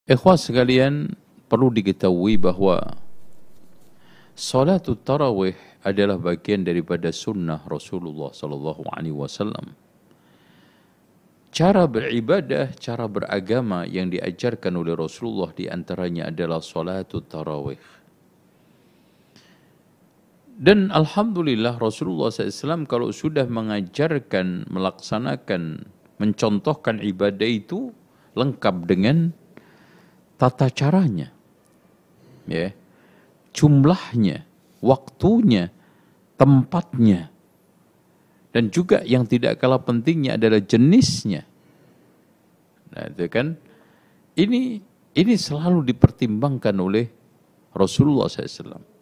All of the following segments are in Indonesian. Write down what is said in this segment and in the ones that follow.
Ikhwah sekalian, perlu diketahui bahwa salatul tarawih adalah bagian daripada sunnah Rasulullah sallallahu alaihi wasallam. Cara beribadah, cara beragama yang diajarkan oleh Rasulullah di antaranya adalah salatul tarawih. Dan alhamdulillah Rasulullah SAW kalau sudah mengajarkan, melaksanakan, mencontohkan ibadah itu lengkap dengan tata caranya, ya, jumlahnya, waktunya, tempatnya, dan juga yang tidak kalah pentingnya adalah jenisnya. Nah, itu kan, ini selalu dipertimbangkan oleh Rasulullah SAW.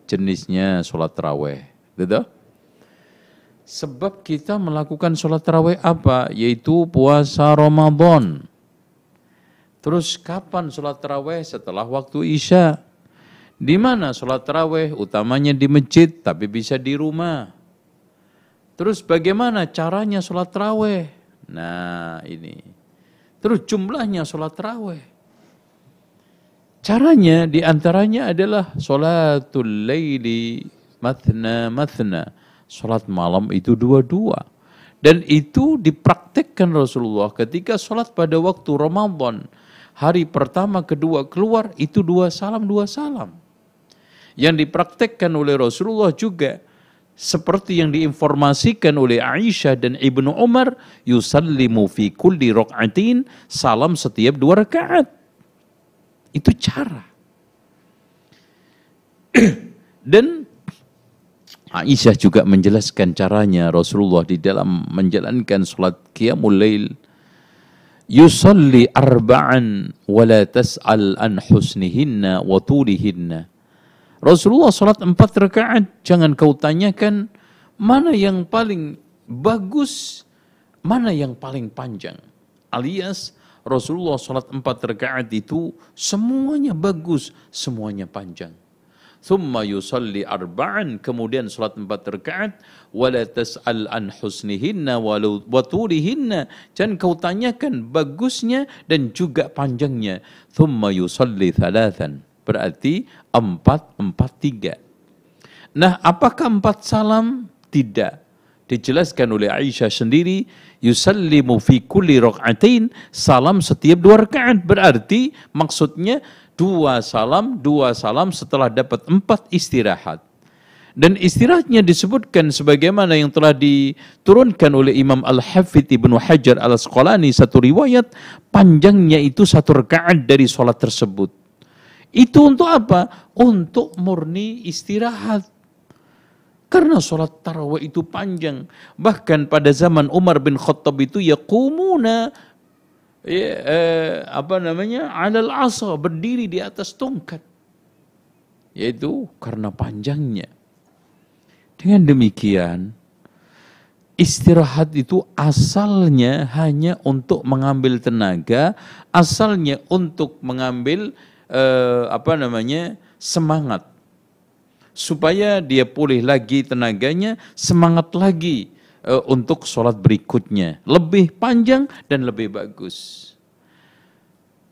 Jenisnya sholat tarawih, gitu. Sebab kita melakukan sholat tarawih apa? Yaitu puasa Ramadan. Terus kapan sholat tarawih? Setelah waktu Isya. Di mana sholat tarawih? Utamanya di masjid, tapi bisa di rumah. Terus bagaimana caranya sholat tarawih? Nah ini. Terus jumlahnya sholat tarawih. Caranya diantaranya adalah sholatul laili mathna mathna. Sholat malam itu dua-dua. Dan itu dipraktekkan Rasulullah ketika sholat pada waktu Ramadan. Hari pertama, kedua keluar, itu dua salam. Yang dipraktekkan oleh Rasulullah juga, seperti yang diinformasikan oleh Aisyah dan Ibnu Umar, yusallimu fi kulli raq'atin, salam setiap 2 rakaat. Itu cara. Dan Aisyah juga menjelaskan caranya Rasulullah di dalam menjalankan salat qiyamul lail. Yusalli arba'an wa la tas'al an husnihinna wa tulihinna. Rasulullah salat 4 rakaat, jangan kau tanyakan mana yang paling bagus, mana yang paling panjang. Alias Rasulullah salat 4 rakaat itu semuanya bagus, semuanya panjang. Thumma yusalli arba'an, kemudian salat 4 rakaat, wala tas'al an husnihinna wa tulihinna, jangan kau tanyakan bagusnya dan juga panjangnya. Thumma yusalli thalathan, berarti 4-4-3. Nah, apakah 4 salam? Tidak. Dijelaskan oleh Aisyah sendiri, yusallimu fi kulli raq'atain, salam setiap 2 rakaat, berarti maksudnya 2 salam setelah dapat 4 istirahat. Dan istirahatnya disebutkan sebagaimana yang telah diturunkan oleh Imam Al-Hafidh Ibnu Hajar Al-Asqalani, satu riwayat panjangnya itu 1 rakaat dari sholat tersebut. Itu untuk apa? Untuk murni istirahat. Karena sholat tarawih itu panjang. Bahkan pada zaman Umar bin Khattab itu yaqumuna alal asa, berdiri di atas tongkat. Yaitu karena panjangnya. Dengan demikian, istirahat itu asalnya hanya untuk mengambil tenaga, asalnya untuk mengambil semangat. Supaya dia pulih lagi tenaganya, semangat lagi untuk sholat berikutnya. Lebih panjang dan lebih bagus.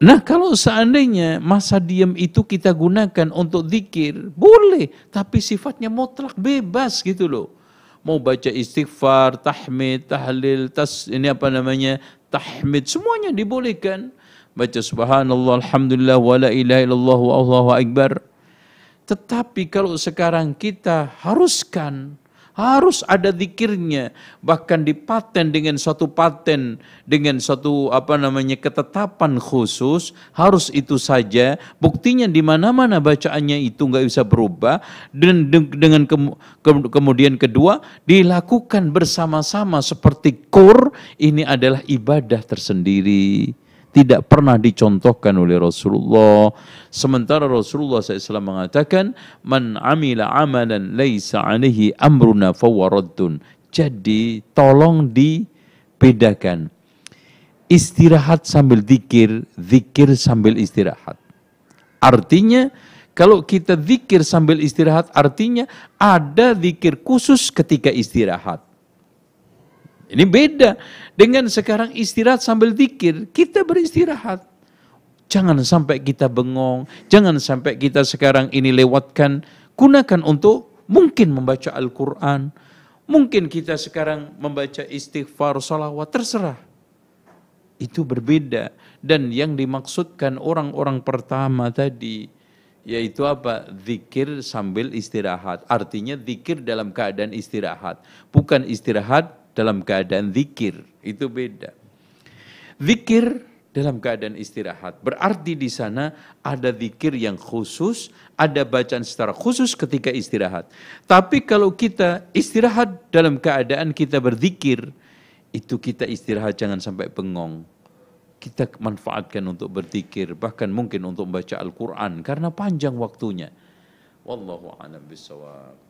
Nah, kalau seandainya masa diam itu kita gunakan untuk zikir, boleh. Tapi sifatnya mutlak, bebas gitu loh. Mau baca istighfar, tahmid, tahlil, tahmid, semuanya dibolehkan. Baca subhanallah, alhamdulillah, wa la ilaha illallah, wa Allahu akbar. Tetapi kalau sekarang kita harus ada zikirnya, bahkan dipaten dengan suatu ketetapan khusus, harus itu saja. Buktinya di mana-mana bacaannya itu nggak bisa berubah. Dan dengan kemudian kedua dilakukan bersama-sama seperti kur, ini adalah ibadah tersendiri. Tidak pernah dicontohkan oleh Rasulullah. Sementara Rasulullah SAW mengatakan, man amila amalan laisa alaihi amruna fawaradun. Jadi tolong dibedakan. Istirahat sambil zikir, zikir sambil istirahat. Artinya, kalau kita zikir sambil istirahat, artinya ada zikir khusus ketika istirahat. Ini beda dengan sekarang istirahat sambil zikir. Kita beristirahat. Jangan sampai kita bengong, jangan sampai kita sekarang ini lewatkan, gunakan untuk mungkin membaca Al-Quran, mungkin kita sekarang membaca istighfar, salawat, terserah. Itu berbeda. Dan yang dimaksudkan orang-orang pertama tadi, yaitu apa? Zikir sambil istirahat. Artinya zikir dalam keadaan istirahat. Bukan istirahat dalam keadaan zikir. Itu beda. Zikir dalam keadaan istirahat. Berarti di sana ada zikir yang khusus, ada bacaan secara khusus ketika istirahat. Tapi kalau kita istirahat dalam keadaan kita berzikir, itu kita istirahat jangan sampai bengong. Kita manfaatkan untuk berzikir, bahkan mungkin untuk membaca Al-Quran, karena panjang waktunya. Wallahu a'lam bishawab.